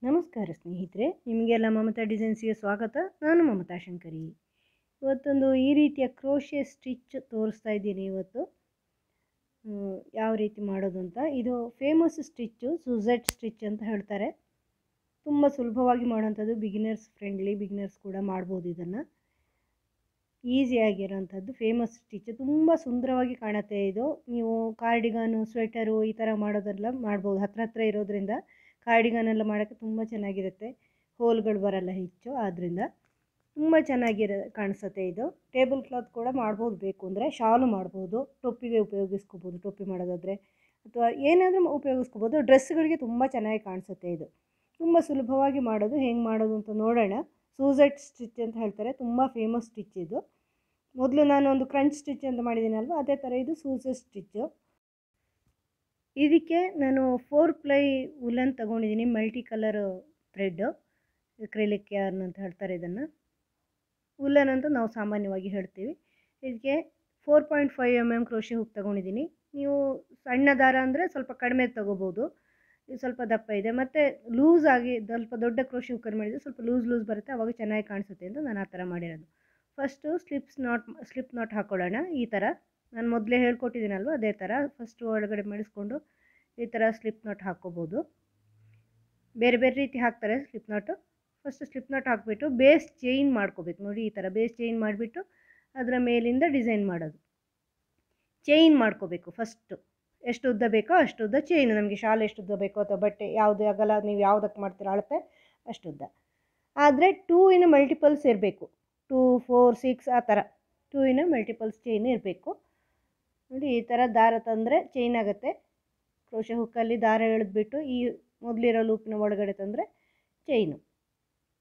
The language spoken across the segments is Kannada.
ನಮಸ್ಕಾರ ಸ್ನೇಹಿತರೆ, ನಿಮಗೆಲ್ಲ ಮಮತಾ ಡಿಸೈನ್ಸ್ಗೆ ಸ್ವಾಗತ. ನಾನು ಮಮತಾ ಶಂಕರಿ. ಇವತ್ತೊಂದು ಈ ರೀತಿಯ ಕ್ರೋಶೆ ಸ್ಟಿಚ್ ತೋರಿಸ್ತಾ ಇದ್ದೀನಿ. ಇವತ್ತು ಯಾವ ರೀತಿ ಮಾಡೋದು ಅಂತ. ಇದು ಫೇಮಸ್ ಸ್ಟಿಚ್ಚು, ಸುಜೆಟ್ ಸ್ಟಿಚ್ ಅಂತ ಹೇಳ್ತಾರೆ. ತುಂಬ ಸುಲಭವಾಗಿ ಮಾಡೋಂಥದ್ದು, ಬಿಗಿನರ್ಸ್ ಫ್ರೆಂಡ್ಲಿ, ಬಿಗಿನರ್ಸ್ ಕೂಡ ಮಾಡ್ಬೋದು. ಇದನ್ನು ಈಸಿಯಾಗಿರೋಂಥದ್ದು ಫೇಮಸ್ ಸ್ಟಿಚ್. ತುಂಬ ಸುಂದರವಾಗಿ ಕಾಣುತ್ತೆ ಇದು. ನೀವು ಕಾರ್ಡಿಗಾನು, ಸ್ವೆಟರು ಈ ಥರ ಮಾಡೋದೆಲ್ಲ ಮಾಡ್ಬೋದು. ಹತ್ರ ಇರೋದ್ರಿಂದ ಕಾರ್ಡಿಗನೆಲ್ಲ ಮಾಡೋಕ್ಕೆ ತುಂಬ ಚೆನ್ನಾಗಿರುತ್ತೆ. ಹೋಲ್ಗಳು ಬರಲ್ಲ ಹೆಚ್ಚು, ಆದ್ದರಿಂದ ತುಂಬ ಕಾಣಿಸುತ್ತೆ ಇದು. ಟೇಬಲ್ ಕ್ಲಾತ್ ಕೂಡ ಮಾಡ್ಬೋದು, ಬೇಕು ಅಂದರೆ ಶಾಲು ಮಾಡ್ಬೋದು, ಟೊಪ್ಪಿಗೆ ಉಪಯೋಗಿಸ್ಕೋಬೋದು, ಟೊಪ್ಪಿ ಮಾಡೋದಾದರೆ, ಅಥವಾ ಏನಾದರೂ ಉಪಯೋಗಿಸ್ಕೋಬೋದು. ಡ್ರೆಸ್ಗಳಿಗೆ ತುಂಬ ಚೆನ್ನಾಗಿ ಕಾಣಿಸುತ್ತೆ ಇದು. ತುಂಬ ಸುಲಭವಾಗಿ ಮಾಡೋದು. ಹೆಂಗೆ ಮಾಡೋದು ಅಂತ ನೋಡೋಣ. ಸೂಜೆಟ್ ಸ್ಟಿಚ್ ಅಂತ ಹೇಳ್ತಾರೆ, ತುಂಬ ಫೇಮಸ್ ಸ್ಟಿಚ್ ಇದು. ಮೊದಲು ನಾನು ಒಂದು ಕ್ರಂಚ್ ಸ್ಟಿಚ್ ಅಂತ ಮಾಡಿದ್ದೀನಲ್ವ, ಅದೇ ಥರ ಇದು ಸೂಜೆಟ್ ಸ್ಟಿಚ್ಚು. ಇದಕ್ಕೆ ನಾನು 4 ಪ್ಲೈ ಉಲನ್ ತೊಗೊಂಡಿದ್ದೀನಿ, multi colour thread, acrylic yarn ಅಂತ ಹೇಳ್ತಾರೆ ಇದನ್ನು. ಉಲನ್ ಅಂತ ನಾವು ಸಾಮಾನ್ಯವಾಗಿ ಹೇಳ್ತೀವಿ. ಇದಕ್ಕೆ 4.5 mm ಕ್ರೋಶೆ ಹುಕ್ ತೊಗೊಂಡಿದ್ದೀನಿ. ನೀವು ಸಣ್ಣ ದಾರ ಅಂದರೆ ಸ್ವಲ್ಪ ಕಡಿಮೆ ತೊಗೋಬೋದು. ಇದು ಸ್ವಲ್ಪ ದಪ್ಪ ಇದೆ, ಮತ್ತು ಲೂಸಾಗಿ ಸ್ವಲ್ಪ ದೊಡ್ಡ ಕ್ರೋಶೆ ಹುಕ್ಕನ್ನು ಮಾಡಿದರೆ ಸ್ವಲ್ಪ ಲೂಸ್ ಬರುತ್ತೆ, ಆವಾಗ ಚೆನ್ನಾಗಿ ಕಾಣಿಸುತ್ತೆ ಅಂತ ನಾನು ಆ ಥರ ಮಾಡಿರೋದು. ಫಸ್ಟು ಸ್ಲಿಪ್ ನಾಟ್ ಹಾಕ್ಕೊಳ್ಳೋಣ. ಈ ಥರ ನಾನು ಮೊದಲೇ ಹೇಳ್ಕೊಟ್ಟಿದ್ದೀನಲ್ವ, ಅದೇ ಥರ ಫಸ್ಟು ಒಳಗಡೆ ಮಾಡಿಸ್ಕೊಂಡು ಈ ಥರ ಸ್ಲಿಪ್ ನಾಟ್ ಹಾಕ್ಕೋಬೋದು. ಬೇರೆ ಬೇರೆ ರೀತಿ ಹಾಕ್ತಾರೆ ಸ್ಲಿಪ್ ನಾಟು. ಫಸ್ಟ್ ಸ್ಲಿಪ್ ನಾಟ್ ಹಾಕಿಬಿಟ್ಟು ಬೇಸ್ ಚೈನ್ ಮಾಡ್ಕೋಬೇಕು. ನೋಡಿ, ಈ ಥರ ಬೇಸ್ ಚೈನ್ ಮಾಡಿಬಿಟ್ಟು ಅದರ ಮೇಲಿಂದ ಡಿಸೈನ್ ಮಾಡೋದು. ಚೈನ್ ಮಾಡ್ಕೋಬೇಕು ಫಸ್ಟು. ಎಷ್ಟು ಉದ್ದ ಬೇಕೋ ಅಷ್ಟು ಉದ್ದ ಚೈನು. ನಮಗೆ ಶಾಲೆ ಎಷ್ಟು ಉದ್ದ ಬೇಕೋ ಅಥವಾ ಬಟ್ಟೆ ಯಾವುದು ಆಗಲ್ಲ, ನೀವು ಯಾವುದಕ್ಕೆ ಮಾಡ್ತೀರ ಅಳತೆ ಅಷ್ಟು ಉದ್ದ. ಆದರೆ 2 ಮಲ್ಟಿಪಲ್ಸ್ ಇರಬೇಕು. 2, 4, 6 ಆ ಥರ 2 ಮಲ್ಟಿಪಲ್ಸ್ ಚೈನ್ ಇರಬೇಕು. ನೋಡಿ, ಈ ಥರ ದಾರ ತಂದರೆ ಚೈನ್ ಆಗುತ್ತೆ. ಕ್ರೋಶೆ ಹುಕ್ಕಲ್ಲಿ ದಾರ ಎಳೆದ್ಬಿಟ್ಟು ಈ ಮೊದಲಿರೋ ಲೂಪಿನ ಒಳಗಡೆ ತಂದರೆ ಚೈನು.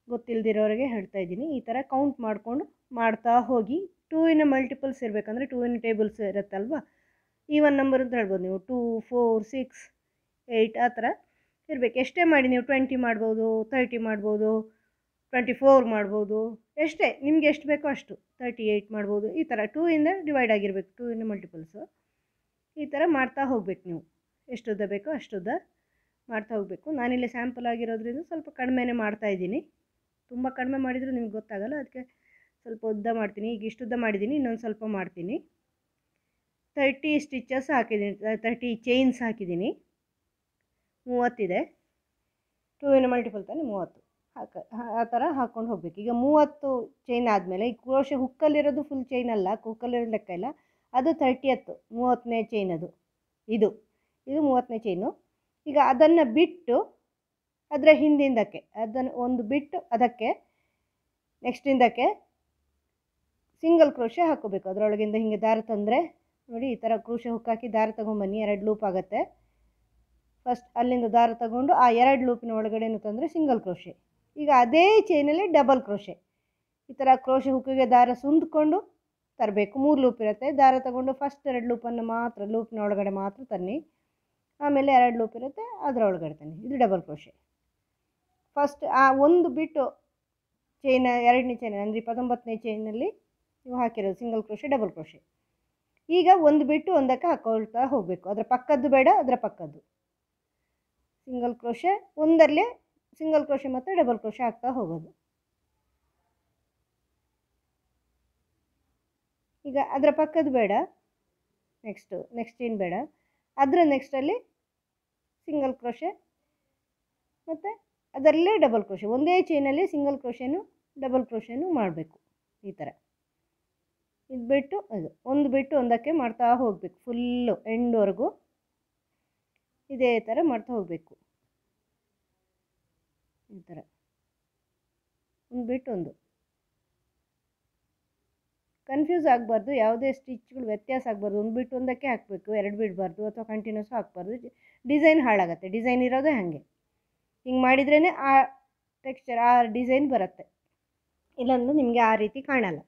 ಗೊತ್ತಿಲ್ಲದಿರೋರಿಗೆ ಹೇಳ್ತಾ ಇದ್ದೀನಿ. ಈ ಥರ ಕೌಂಟ್ ಮಾಡಿಕೊಂಡು ಮಾಡ್ತಾ ಹೋಗಿ. 2 ಮಲ್ಟಿಪಲ್ಸ್ ಇರಬೇಕಂದ್ರೆ 2 ಟೇಬಲ್ಸ್ ಇರುತ್ತಲ್ವ, ಈವನ್ ನಂಬರ್ ಅಂತ ಹೇಳ್ಬೋದು ನೀವು. 2, 4, 6, 8 ಆ ಥರ ಇರಬೇಕು. ಎಷ್ಟೇ ಮಾಡಿ ನೀವು 20 ಮಾಡ್ಬೋದು, 30 ಮಾಡ್ಬೋದು, 24 ಮಾಡ್ಬೋದು, ಎಷ್ಟೇ ನಿಮಗೆ ಎಷ್ಟು ಬೇಕೋ ಅಷ್ಟು. 38 ಮಾಡ್ಬೋದು. ಈ ಥರ 2 ಡಿವೈಡ್ ಆಗಿರಬೇಕು. 2 ಮಲ್ಟಿಪಲ್ಸು ಈ ಥರ ಮಾಡ್ತಾ ಹೋಗ್ಬೇಕು. ನೀವು ಎಷ್ಟು ಉದ್ದ ಬೇಕೋ ಅಷ್ಟು ಉದ್ದ ಮಾಡ್ತಾ ಹೋಗಬೇಕು. ನಾನಿಲ್ಲಿ ಸ್ಯಾಂಪಲ್ ಆಗಿರೋದ್ರಿಂದ ಸ್ವಲ್ಪ ಕಡಿಮೆನೇ ಮಾಡ್ತಾಯಿದ್ದೀನಿ. ತುಂಬ ಕಡಿಮೆ ಮಾಡಿದರೂ ನಿಮ್ಗೆ ಗೊತ್ತಾಗಲ್ಲ, ಅದಕ್ಕೆ ಸ್ವಲ್ಪ ಉದ್ದ ಮಾಡ್ತೀನಿ. ಈಗ ಇಷ್ಟು ಉದ್ದ ಮಾಡಿದ್ದೀನಿ, ಇನ್ನೊಂದು ಸ್ವಲ್ಪ ಮಾಡ್ತೀನಿ. 30 ಸ್ಟಿಚಸ್ ಹಾಕಿದ್ದೀನಿ, 30 ಚೈನ್ಸ್ ಹಾಕಿದ್ದೀನಿ. 30 ಇದೆ. 2 ಮಲ್ಟಿಪಲ್ ತಾನೆ, 30 ಆ ಥರ ಹಾಕ್ಕೊಂಡು ಹೋಗ್ಬೇಕು. ಈಗ 30 ಚೈನ್ ಆದಮೇಲೆ ಈ ಕ್ರೋಶೆ ಹುಕ್ಕಲ್ಲಿರೋದು ಫುಲ್ ಚೈನ್ ಅಲ್ಲ, ಹುಕ್ಕಲ್ಲಿರೋದು ಲೆಕ್ಕ ಇಲ್ಲ, ಅದು 30ನೇ ಚೈನ್. ಇದು 30ನೇ ಚೈನು. ಈಗ ಅದನ್ನು ಬಿಟ್ಟು ಅದರ ಹಿಂದಿಂದಕ್ಕೆ, ಅದನ್ನು ಒಂದು ಬಿಟ್ಟು ಅದಕ್ಕೆ ನೆಕ್ಸ್ಟಿಂದಕ್ಕೆ ಸಿಂಗಲ್ ಕ್ರೋಶೆ ಹಾಕೋಬೇಕು. ಅದರೊಳಗಿಂದ ಹಿಂಗೆ ದಾರ ತಂದರೆ ನೋಡಿ, ಈ ಥರ ಕ್ರೋಶೆ ಹುಕ್ಕಾಕಿ ದಾರ ತೊಗೊಂಬನ್ನಿ. 2 ಲೂಪ್ ಆಗುತ್ತೆ. ಫಸ್ಟ್ ಅಲ್ಲಿಂದ ದಾರ ತಗೊಂಡು ಆ 2 ಲೂಪಿನ ಒಳಗಡೆನೂ ತಂದರೆ ಸಿಂಗಲ್ ಕ್ರೋಶೆ. ಈಗ ಅದೇ ಚೈನಲ್ಲಿ ಡಬಲ್ ಕ್ರೋಶೆ. ಈ ಥರ ಕ್ರೋಶೆ ಹುಕ್ಕಿಗೆ ದಾರ ಸುಂದ್ಕೊಂಡು ತರಬೇಕು. 3 ಲೂಪ್ ಇರುತ್ತೆ. ದಾರ ತಗೊಂಡು ಫಸ್ಟ್ 2 ಲೂಪನ್ನು ಮಾತ್ರ ಲೂಪಿನ ಒಳಗಡೆ ಮಾತ್ರ ತನ್ನಿ. ಆಮೇಲೆ 2 ಲೂಪ್ ಇರುತ್ತೆ, ಅದರ ಒಳಗಡೆ ತನ್ನಿ. ಇದು ಡಬಲ್ ಕ್ರೋಶೆ. ಫಸ್ಟ್ ಆ ಒಂದು ಬಿಟ್ಟು ಚೈನ್, 2ನೇ ಚೈನ್ ಅಂದರೆ 29ನೇ ಚೈನಲ್ಲಿ ನೀವು ಹಾಕಿರೋದು ಸಿಂಗಲ್ ಕ್ರೋಶೆ, ಡಬಲ್ ಕ್ರೋಶೆ. ಈಗ ಒಂದು ಬಿಟ್ಟು ಒಂದಕ್ಕೆ ಹಾಕೊಳ್ತಾ ಹೋಗಬೇಕು. ಅದರ ಪಕ್ಕದ್ದು ಬೇಡ, ಅದರ ಪಕ್ಕದ್ದು ಸಿಂಗಲ್ ಕ್ರೋಶೆ. ಒಂದರಲ್ಲೇ ಸಿಂಗಲ್ ಕ್ರೋಶೆ ಮತ್ತು ಡಬಲ್ ಕ್ರೋಶೆ ಹಾಕ್ತಾ ಹೋಗೋದು. ಈಗ ಅದರ ಪಕ್ಕದ್ದು ಬೇಡ, ನೆಕ್ಸ್ಟ್ ಚೈನ್ ಬೇಡ, ಅದರ ನೆಕ್ಸ್ಟಲ್ಲಿ ಸಿಂಗಲ್ ಕ್ರೋಶೆ ಮತ್ತು ಅದರಲ್ಲೇ ಡಬಲ್ ಕ್ರೋಶೆ. ಒಂದೇ ಚೈನಲ್ಲಿ ಸಿಂಗಲ್ ಕ್ರೋಶೆನೂ ಡಬಲ್ ಕ್ರೋಶೆನೂ ಮಾಡಬೇಕು. ಈ ಥರ ಇದು ಬಿಟ್ಟು ಅದು ಒಂದು ಬಿಟ್ಟು ಒಂದಕ್ಕೆ ಮಾಡ್ತಾ ಹೋಗಬೇಕು. ಫುಲ್ಲು ಎಂಡ್ವರೆಗೂ ಇದೇ ಥರ ಮಾಡ್ತಾ ಹೋಗಬೇಕು. ಈ ಥರ ಒಂದು ಬಿಟ್ಟು ಒಂದು. ಕನ್ಫ್ಯೂಸ್ ಆಗಬಾರ್ದು, ಯಾವುದೇ ಸ್ಟಿಚ್ಗಳು ವ್ಯತ್ಯಾಸ ಆಗಬಾರ್ದು. ಒಂದು ಬಿಟ್ಟು ಒಂದಕ್ಕೆ ಹಾಕಬೇಕು, 2 ಬಿಡಬಾರ್ದು, ಅಥವಾ ಕಂಟಿನ್ಯೂಸ್ ಹಾಕಬಾರ್ದು. ಡಿಸೈನ್ ಹಾಳಾಗುತ್ತೆ. ಡಿಸೈನ್ ಇರೋದೇ ಹಾಗೆ. ಹಿಂಗೆ ಮಾಡಿದ್ರೇ ಆ ಟೆಕ್ಸ್ಚರ್, ಆ ಡಿಸೈನ್ ಬರುತ್ತೆ. ಇಲ್ಲಾಂದ್ರೆ ನಿಮಗೆ ಆ ರೀತಿ ಕಾಣಲ್ಲ.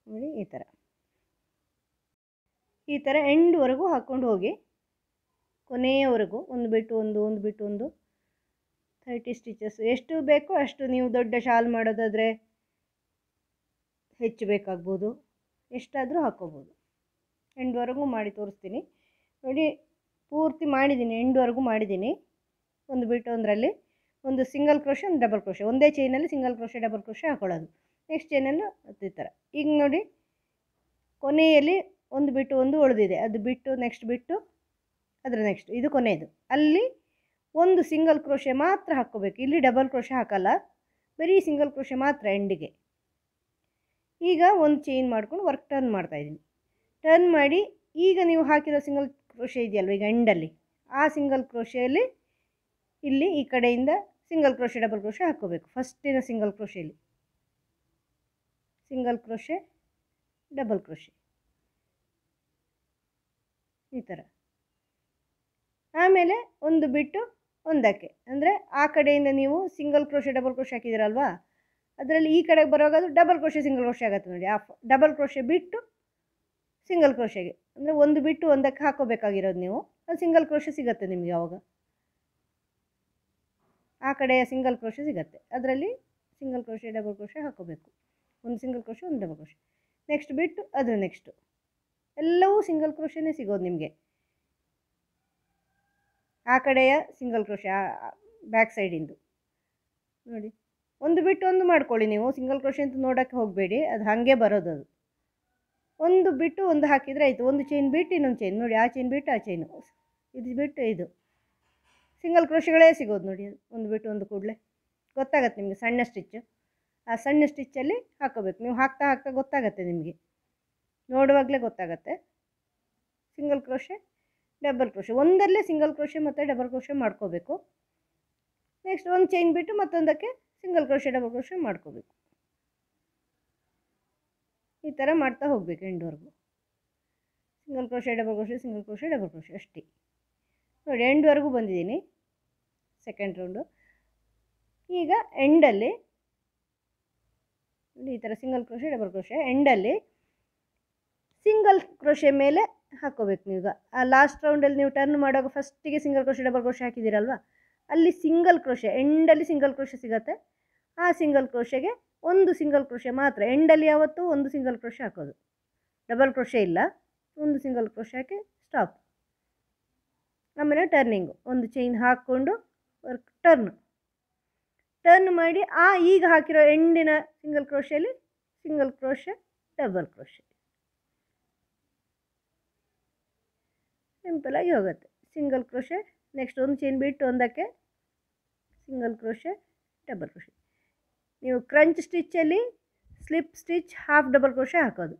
ನೋಡಿ, ಈ ಥರ ಎಂಡ್ವರೆಗೂ ಹಾಕ್ಕೊಂಡು ಹೋಗಿ ಕೊನೆಯವರೆಗೂ. ಒಂದು ಬಿಟ್ಟು ಒಂದು, ಒಂದು ಬಿಟ್ಟು ಒಂದು, 30 ಸ್ಟಿಚಸ್. ಎಷ್ಟು ಬೇಕೋ ಅಷ್ಟು. ನೀವು ದೊಡ್ಡ ಶಾಲ್ ಮಾಡೋದಾದರೆ ಹೆಚ್ಚು ಬೇಕಾಗ್ಬೋದು, ಎಷ್ಟಾದರೂ ಹಾಕ್ಕೋಬೋದು. ಎಂಡ್ವರೆಗೂ ಮಾಡಿ ತೋರಿಸ್ತೀನಿ ನೋಡಿ. ಪೂರ್ತಿ ಮಾಡಿದ್ದೀನಿ, ಎಂಡ್ವರೆಗೂ ಮಾಡಿದ್ದೀನಿ. ಒಂದು ಬಿಟ್ಟು ಒಂದರಲ್ಲಿ ಒಂದು ಸಿಂಗಲ್ ಕ್ರೋಶೆ ಒಂದು ಡಬಲ್ ಕ್ರೋಶೆ, ಒಂದೇ ಚೈನಲ್ಲಿ ಸಿಂಗಲ್ ಕ್ರೋಶೆ ಡಬಲ್ ಕ್ರೋಶೆ ಹಾಕೊಳ್ಳೋದು. ನೆಕ್ಸ್ಟ್ ಚೈನಲ್ಲೂ ಅದೇ ಥರ. ಈಗ ನೋಡಿ ಕೊನೆಯಲ್ಲಿ ಒಂದು ಬಿಟ್ಟು ಒಂದು ಉಳಿದಿದೆ, ಅದು ಬಿಟ್ಟು ನೆಕ್ಸ್ಟ್ ಬಿಟ್ಟು ಅದರ ನೆಕ್ಸ್ಟ್ ಇದು ಕೊನೆಯದು, ಅಲ್ಲಿ ಒಂದು ಸಿಂಗಲ್ ಕ್ರೋಶೆ ಮಾತ್ರ ಹಾಕ್ಕೋಬೇಕು. ಇಲ್ಲಿ ಡಬಲ್ ಕ್ರೋಶೆ ಹಾಕಲ್ಲ, ಬರೀ ಸಿಂಗಲ್ ಕ್ರೋಶೆ ಮಾತ್ರ ಎಂಡಿಗೆ. ಈಗ ಒಂದು ಚೈನ್ ಮಾಡ್ಕೊಂಡು ವರ್ಕ್ ಟರ್ನ್ ಮಾಡ್ತಾಯಿದ್ದೀನಿ. ಟರ್ನ್ ಮಾಡಿ ಈಗ ನೀವು ಹಾಕಿರೋ ಸಿಂಗಲ್ ಕ್ರೋಶೆ ಇದೆಯಲ್ವ ಈಗ ಎಂಡಲ್ಲಿ, ಆ ಸಿಂಗಲ್ ಕ್ರೋಶೆಯಲ್ಲಿ ಇಲ್ಲಿ ಈ ಕಡೆಯಿಂದ ಸಿಂಗಲ್ ಕ್ರೋಶೆ ಡಬಲ್ ಕ್ರೋಶೆ ಹಾಕ್ಕೋಬೇಕು. ಫಸ್ಟಿನ ಸಿಂಗಲ್ ಕ್ರೋಶೆಯಲ್ಲಿ ಸಿಂಗಲ್ ಕ್ರೋಶೆ ಡಬಲ್ ಕ್ರೋಶೆ ಈ ಥರ. ಆಮೇಲೆ ಒಂದು ಬಿಟ್ಟು ಒಂದಕ್ಕೆ, ಅಂದರೆ ಆ ಕಡೆಯಿಂದ ನೀವು ಸಿಂಗಲ್ ಕ್ರೋಶೆ ಡಬಲ್ ಕ್ರೋಶೆ ಹಾಕಿದ್ದೀರಲ್ವಾ, ಅದರಲ್ಲಿ ಈ ಕಡೆಗೆ ಬರುವಾಗ ಅದು ಡಬಲ್ ಕ್ರೋಶೆ ಸಿಂಗಲ್ ಕ್ರೋಶೆ ಆಗುತ್ತೆ ನೋಡಿ. ಆ ಡಬಲ್ ಕ್ರೋಶೆ ಬಿಟ್ಟು ಸಿಂಗಲ್ ಕ್ರೋಶೆಗೆ, ಅಂದರೆ ಒಂದು ಬಿಟ್ಟು ಒಂದಕ್ಕೆ ಹಾಕೋಬೇಕಾಗಿರೋದು ನೀವು, ಅದು ಸಿಂಗಲ್ ಕ್ರೋಶೆ ಸಿಗುತ್ತೆ ನಿಮಗೆ. ಆವಾಗ ಆ ಕಡೆಯ ಸಿಂಗಲ್ ಕ್ರೋಶೆ ಸಿಗುತ್ತೆ, ಅದರಲ್ಲಿ ಸಿಂಗಲ್ ಕ್ರೋಶೆ ಡಬಲ್ ಕ್ರೋಶೆ ಹಾಕೋಬೇಕು. ಒಂದು ಸಿಂಗಲ್ ಕ್ರೋಶೆ ಒಂದು ಡಬಲ್ ಕ್ರೋಶೆ, ನೆಕ್ಸ್ಟ್ ಬಿಟ್ಟು ಅದು ನೆಕ್ಸ್ಟು, ಎಲ್ಲವೂ ಸಿಂಗಲ್ ಕ್ರೋಶೆನೇ ಸಿಗೋದು ನಿಮಗೆ. ಆ ಕಡೆಯ ಸಿಂಗಲ್ ಕ್ರೋಶೆ ಬ್ಯಾಕ್ ಸೈಡಿಂದು ನೋಡಿ, ಒಂದು ಬಿಟ್ಟು ಒಂದು ಮಾಡ್ಕೊಳ್ಳಿ ನೀವು. ಸಿಂಗಲ್ ಕ್ರೋಶೆ ಅಂತ ನೋಡೋಕ್ಕೆ ಹೋಗಬೇಡಿ, ಅದು ಹಾಗೆ ಬರೋದು. ಅದು ಒಂದು ಬಿಟ್ಟು ಒಂದು ಹಾಕಿದರೆ ಆಯಿತು. ಒಂದು ಚೈನ್ ಬಿಟ್ಟು ಇನ್ನೊಂದು ಚೈನ್ ನೋಡಿ, ಆ ಚೈನ್ ಬಿಟ್ಟು ಆ ಚೈನು, ಇದು ಬಿಟ್ಟು ಇದು, ಸಿಂಗಲ್ ಕ್ರೋಶೆಗಳೇ ಸಿಗೋದು ನೋಡಿ. ಒಂದು ಬಿಟ್ಟು ಒಂದು ಕೂಡಲೇ ಗೊತ್ತಾಗತ್ತೆ ನಿಮಗೆ. ಸಣ್ಣ ಸ್ಟಿಚ್ಚು, ಆ ಸಣ್ಣ ಸ್ಟಿಚ್ಚಲ್ಲಿ ಹಾಕೋಬೇಕು ನೀವು. ಹಾಕ್ತಾ ಹಾಕ್ತಾ ಗೊತ್ತಾಗತ್ತೆ ನಿಮಗೆ, ನೋಡುವಾಗಲೇ ಗೊತ್ತಾಗತ್ತೆ. ಸಿಂಗಲ್ ಕ್ರೋಶೆ ಡಬಲ್ ಕ್ರೋಶೆ, ಒಂದರಲ್ಲೇ ಸಿಂಗಲ್ ಕ್ರೋಶೆ ಮತ್ತು ಡಬಲ್ ಕ್ರೋಶೆ ಮಾಡ್ಕೋಬೇಕು. ನೆಕ್ಸ್ಟ್ ಒಂದು ಚೈನ್ ಬಿಟ್ಟು ಮತ್ತೊಂದಕ್ಕೆ ಸಿಂಗಲ್ ಕ್ರೋಶೆ ಡಬಲ್ ಕ್ರೋಶೆ ಮಾಡ್ಕೋಬೇಕು. ಈ ಥರ ಮಾಡ್ತಾ ಹೋಗಬೇಕು ಎಂಡ್ವರೆಗೂ. Single crochet double crochet single crochet double crochet ಅಷ್ಟೇ ನೋಡಿ. ಎಂಡ್ವರೆಗೂ ಬಂದಿದ್ದೀನಿ, ಸೆಕೆಂಡ್ ರೌಂಡು. ಈಗ ಎಂಡಲ್ಲಿ ಈ ಥರ ಸಿಂಗಲ್ ಕ್ರೋಶೆ ಡಬಲ್ ಕ್ರೋಶೆ, ಎಂಡಲ್ಲಿ ಸಿಂಗಲ್ ಕ್ರೋಶೆ ಮೇಲೆ ಹಾಕ್ಕೋಬೇಕು ನೀವೀಗ. ಆ ಲಾಸ್ಟ್ ರೌಂಡಲ್ಲಿ ನೀವು ಟರ್ನ್ ಮಾಡುವಾಗ ಫಸ್ಟಿಗೆ ಸಿಂಗಲ್ ಕ್ರೋಶೆ ಡಬಲ್ ಕ್ರೋಶೆ ಹಾಕಿದ್ದೀರಲ್ವ, ಅಲ್ಲಿ ಸಿಂಗಲ್ ಕ್ರೋಶೆ ಎಂಡಲ್ಲಿ ಸಿಂಗಲ್ ಕ್ರೋಶೆ ಸಿಗುತ್ತೆ. ಆ ಸಿಂಗಲ್ ಕ್ರೋಶೆಗೆ ಒಂದು ಸಿಂಗಲ್ ಕ್ರೋಶೆ ಮಾತ್ರ, ಎಂಡಲ್ಲಿ ಯಾವತ್ತೂ ಒಂದು ಸಿಂಗಲ್ ಕ್ರೋಶೆ ಹಾಕೋದು, ಡಬಲ್ ಕ್ರೋಶೆ ಇಲ್ಲ. ಒಂದು ಸಿಂಗಲ್ ಕ್ರೋಶೆ ಹಾಕಿ ಸ್ಟಾಪ್. ಆಮೇಲೆ ಟರ್ನಿಂಗು, ಒಂದು ಚೈನ್ ಹಾಕ್ಕೊಂಡು ವರ್ಕ್ ಟರ್ನ್ ಮಾಡಿ ಆ ಈಗ ಹಾಕಿರೋ ಎಂಡಿನ ಸಿಂಗಲ್ ಕ್ರೋಶೆಯಲ್ಲಿ ಸಿಂಗಲ್ ಕ್ರೋಶೆ ಡಬಲ್ ಕ್ರೋಶೆ, ಸಿಂಪಲಾಗಿ ಹೋಗುತ್ತೆ. ಸಿಂಗಲ್ ಕ್ರೋಶೆ, ನೆಕ್ಸ್ಟ್ ಒಂದು ಚೈನ್ ಬಿಟ್ಟು ಒಂದಕ್ಕೆ ಸಿಂಗಲ್ ಕ್ರೋಶೆ ಡಬಲ್ ಕ್ರೋಶೆ. ನೀವು ಕ್ರಂಚ್ ಸ್ಟಿಚ್ಚಲ್ಲಿ slip stitch half double crochet ಹಾಕೋದು,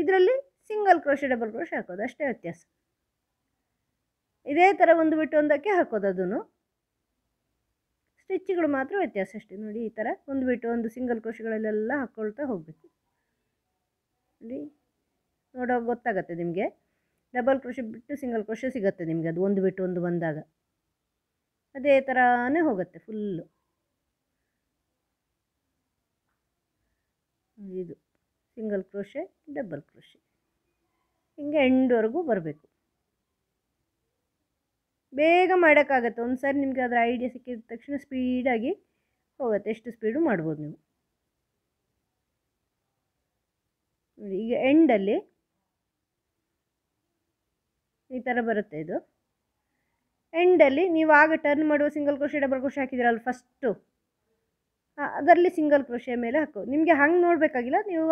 ಇದರಲ್ಲಿ ಸಿಂಗಲ್ ಕ್ರೋಶೆ ಡಬಲ್ ಕ್ರೋಶೆ ಹಾಕೋದು, ಅಷ್ಟೇ ವ್ಯತ್ಯಾಸ. ಇದೇ ಥರ ಒಂದು ಬಿಟ್ಟು ಒಂದಕ್ಕೆ ಹಾಕೋದು, ಅದನ್ನು ಸ್ಟಿಚ್ಗಳು ಮಾತ್ರ ವ್ಯತ್ಯಾಸ ಅಷ್ಟೇ ನೋಡಿ. ಈ ಥರ ಒಂದು ಬಿಟ್ಟು ಒಂದು ಸಿಂಗಲ್ ಕ್ರೋಶೆಗಳಲ್ಲೆಲ್ಲ ಹಾಕ್ಕೊಳ್ತಾ ಹೋಗಬೇಕು ನೋಡಿ. ನೋಡೋಕೆ ಗೊತ್ತಾಗುತ್ತೆ ನಿಮಗೆ. ಡಬಲ್ ಕ್ರೋಶೆ ಬಿಟ್ಟು ಸಿಂಗಲ್ ಕ್ರೋಶೆ ಸಿಗುತ್ತೆ ನಿಮಗೆ, ಅದು ಒಂದು ಬಿಟ್ಟು ಒಂದು ಬಂದಾಗ ಅದೇ ಥರನೇ ಹೋಗುತ್ತೆ ಫುಲ್ಲು. ಇದು ಸಿಂಗಲ್ ಕ್ರೋಶೆ ಡಬಲ್ ಕ್ರೋಶೆ, ಹಿಂಗೆ ಎಂಡ್ವರೆಗೂ ಬರಬೇಕು. ಬೇಗ ಮಾಡೋಕ್ಕಾಗತ್ತೆ. ಒಂದು ಸಾರಿ ನಿಮಗೆ ಅದರ ಐಡಿಯಾ ಸಿಕ್ಕಿದ ತಕ್ಷಣ ಸ್ಪೀಡಾಗಿ ಹೋಗುತ್ತೆ, ಎಷ್ಟು ಸ್ಪೀಡು ಮಾಡ್ಬೋದು ನೀವು ನೋಡಿ. ಈಗ ಎಂಡಲ್ಲಿ ಈ ಥರ ಬರುತ್ತೆ ಇದು. ಎಂಡಲ್ಲಿ ನೀವು ಆಗ ಟರ್ನ್ ಮಾಡುವ ಸಿಂಗಲ್ ಕ್ರೋಶೆ ಡಬಲ್ ಕ್ರೋಶೆ ಹಾಕಿದ್ದೀರಲ್ಲ ಫಸ್ಟು, ಅದರಲ್ಲಿ ಸಿಂಗಲ್ ಕ್ರೋಶೆ ಮೇಲೆ ಹಾಕೋ. ನಿಮಗೆ ಹಂಗೆ ನೋಡಬೇಕಾಗಿಲ್ಲ, ನೀವು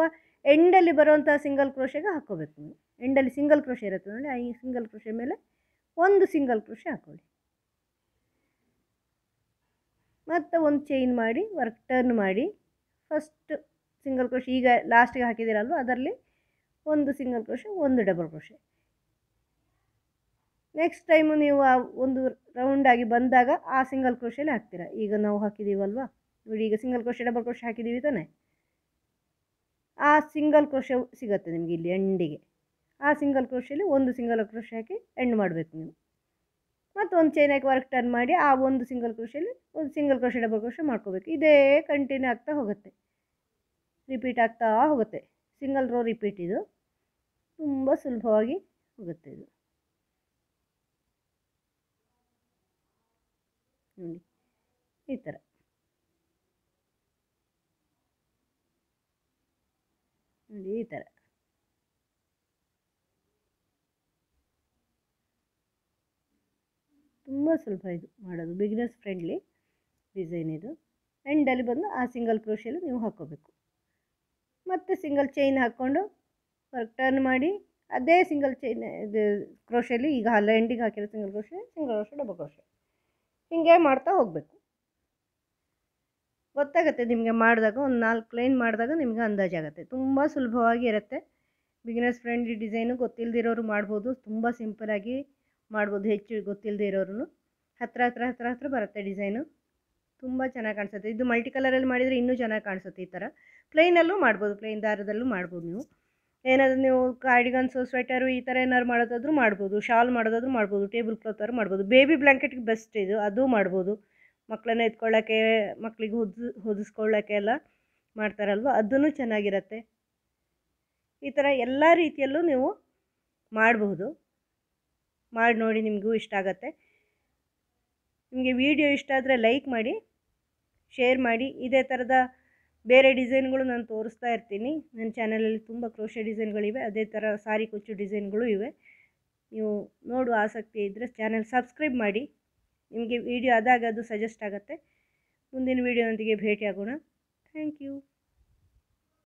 ಎಂಡಲ್ಲಿ ಬರುವಂಥ ಸಿಂಗಲ್ ಕ್ರೋಶೆಗೆ ಹಾಕ್ಕೋಬೇಕು ನೀವು. ಎಂಡಲ್ಲಿ ಸಿಂಗಲ್ ಕ್ರೋಶೆ ಇರುತ್ತೆ ನೋಡಿ, ಈ ಸಿಂಗಲ್ ಕ್ರೋಶೆ ಮೇಲೆ ಒಂದು ಸಿಂಗಲ್ ಕ್ರೋಶೆ ಹಾಕ್ಕೊಳ್ಳಿ. ಮತ್ತು ಒಂದು ಚೈನ್ ಮಾಡಿ ವರ್ಕ್ ಟರ್ನ್ ಮಾಡಿ ಫಸ್ಟ್ ಸಿಂಗಲ್ ಕ್ರೋಶೆ ಈಗ ಲಾಸ್ಟಿಗೆ ಹಾಕಿದ್ದೀರಲ್ವ, ಅದರಲ್ಲಿ ಒಂದು ಸಿಂಗಲ್ ಕ್ರೋಶೆ ಒಂದು ಡಬಲ್ ಕ್ರೋಶೆ. ನೆಕ್ಸ್ಟ್ ಟೈಮು ನೀವು ಆ ಒಂದು ರೌಂಡಾಗಿ ಬಂದಾಗ ಆ ಸಿಂಗಲ್ ಕ್ರೋಶೆಲಿ ಹಾಕ್ತೀರಾ. ಈಗ ನಾವು ಹಾಕಿದ್ದೀವಲ್ವ ನೋಡಿ, ಈಗ ಸಿಂಗಲ್ ಕ್ರೋಶೆ ಡಬಲ್ ಕ್ರೋಶೆ ಹಾಕಿದ್ದೀವಿ ತಾನೆ, ಆ ಸಿಂಗಲ್ ಕ್ರೋಶೆ ಸಿಗುತ್ತೆ ನಿಮಗೆ ಇಲ್ಲಿ ಎಂಡಿಗೆ. ಆ ಸಿಂಗಲ್ ಕ್ರೋಶೆಲಿ ಒಂದು ಸಿಂಗಲ್ ಕ್ರೋಶೆ ಹಾಕಿ ಎಂಡ್ ಮಾಡಬೇಕು ನೀವು. ಮತ್ತು ಒಂದು ಚೈನ್ ಹಾಕಿ ವರ್ಕ್ ಟರ್ನ್ ಮಾಡಿ ಆ ಒಂದು ಸಿಂಗಲ್ ಕ್ರೋಶೆಲಿ ಒಂದು ಸಿಂಗಲ್ ಕ್ರೋಶೆ ಡಬಲ್ ಕ್ರೋಶೆ ಮಾಡ್ಕೋಬೇಕು. ಇದೇ ಕಂಟಿನ್ಯೂ ಆಗ್ತಾ ಹೋಗುತ್ತೆ, ರಿಪೀಟ್ ಆಗ್ತಾ ಹೋಗುತ್ತೆ. ಸಿಂಗಲ್ ರೋ ರಿಪೀಟ್, ಇದು ತುಂಬ ಸುಲಭವಾಗಿ ಹೋಗುತ್ತೆ ಇದು ನೋಡಿ. ಈ ಥರ ನೋಡಿ, ಈ ಥರ ತುಂಬ ತುಂಬ ಸುಲಭ ಇದು ಮಾಡೋದು, ಬಿಗಿನರ್ಸ್ ಫ್ರೆಂಡ್ಲಿ ಡಿಸೈನ್ ಇದು. ಎಂಡಲ್ಲಿ ಬಂದು ಆ ಸಿಂಗಲ್ ಕ್ರೋಶೆಯಲ್ಲಿ ನೀವು ಹಾಕ್ಕೋಬೇಕು. ಮತ್ತು ಸಿಂಗಲ್ ಚೈನ್ ಹಾಕ್ಕೊಂಡು ಟರ್ನ್ ಮಾಡಿ ಅದೇ ಸಿಂಗಲ್ ಚೈನ್ ಇದು ಕ್ರೋಶೆಯಲ್ಲಿ ಈಗ ಎಂಡಿಗೆ ಹಾಕಿರೋ ಸಿಂಗಲ್ ಕ್ರೋಶೆ ಡಬಲ್ ಕ್ರೋಶೆ ಹೀಗೆ ಮಾಡ್ತಾ ಹೋಗಬೇಕು. ಗೊತ್ತಾಗುತ್ತೆ ನಿಮಗೆ ಮಾಡಿದಾಗ, ಒಂದು 4 ಲೈನ್ ಮಾಡಿದಾಗ ನಿಮಗೆ ಅಂದಾಜಾಗುತ್ತೆ. ತುಂಬ ಸುಲಭವಾಗಿ ಇರುತ್ತೆ. ಬಿಗಿನರ್ಸ್ ಫ್ರೆಂಡ್ಲಿ ಡಿಸೈನು ಗೊತ್ತಿಲ್ಲದಿರೋರು ಮಾಡ್ಬೋದು, ತುಂಬ ಸಿಂಪಲಾಗಿ ಮಾಡ್ಬೋದು. ಹೆಚ್ಚು ಗೊತ್ತಿಲ್ಲದೆ ಇರೋರು ಹತ್ರ ಬರುತ್ತೆ ಡಿಸೈನು. ತುಂಬ ಚೆನ್ನಾಗಿ ಕಾಣಿಸುತ್ತೆ. ಇದು ಮಲ್ಟಿ ಕಲರಲ್ಲಿ ಮಾಡಿದರೆ ಇನ್ನೂ ಚೆನ್ನಾಗಿ ಕಾಣಿಸುತ್ತೆ. ಈ ಥರ ಪ್ಲೈನಲ್ಲೂ ಮಾಡ್ಬೋದು, ಪ್ಲೈನ್ ದಾರದಲ್ಲೂ ಮಾಡ್ಬೋದು. ನೀವು ಏನಾದರೂ ನೀವು ಕಾರ್ಡಿಗನ್ಸು ಸ್ವೆಟರು ಈ ಥರ ಏನಾದ್ರು ಮಾಡೋದಾದ್ರೂ ಮಾಡ್ಬೋದು, ಶಾಲ್ ಮಾಡೋದಾದ್ರೂ ಮಾಡ್ಬೋದು, ಟೇಬಲ್ ಕ್ಲಾತ್ ಥರ ಮಾಡ್ಬೋದು. ಬೇಬಿ ಬ್ಲ್ಯಾಂಕೆಟ್ಗೆ ಬೆಸ್ಟ್ ಇದು, ಅದು ಮಾಡ್ಬೋದು. ಮಕ್ಕಳನ್ನ ಎತ್ಕೊಳ್ಳೋಕ್ಕೆ, ಮಕ್ಕಳಿಗೆ ಹೊದಿಸ್ಕೊಳ್ಳೋಕ್ಕೆ ಎಲ್ಲ ಮಾಡ್ತಾರಲ್ವ, ಅದೂ ಚೆನ್ನಾಗಿರುತ್ತೆ. ಈ ಥರ ಎಲ್ಲ ರೀತಿಯಲ್ಲೂ ನೀವು ಮಾಡಬಹುದು. ಮಾಡಿ ನೋಡಿ, ನಿಮಗೂ ಇಷ್ಟ ಆಗುತ್ತೆ. ನಿಮಗೆ ವಿಡಿಯೋ ಇಷ್ಟ ಆದರೆ ಲೈಕ್ ಮಾಡಿ, ಶೇರ್ ಮಾಡಿ. ಇದೇ ಥರದ ಬೇರೆ ಡಿಸೈನ್ಗಳು ನಾನು ತೋರಿಸ್ತಾ ಇರ್ತೀನಿ. ನನ್ನ ಚಾನಲಲ್ಲಿ ತುಂಬ ಕ್ರೋಶೆ ಡಿಸೈನ್ಗಳಿವೆ, ಅದೇ ಥರ ಸಾರಿ ಕುಚ್ಚು ಡಿಸೈನ್ಗಳು ಇವೆ. ನೀವು ನೋಡುವ ಆಸಕ್ತಿ ಇದ್ದರೆ ಚಾನಲ್ ಸಬ್ಸ್ಕ್ರೈಬ್ ಮಾಡಿ. ನಿಮಗೆ ವಿಡಿಯೋ ಆದಾಗ ಅದು ಸಜೆಸ್ಟ್ ಆಗುತ್ತೆ. ಮುಂದಿನ ವಿಡಿಯೋನೊಂದಿಗೆ ಭೇಟಿಯಾಗೋಣ. Thank you.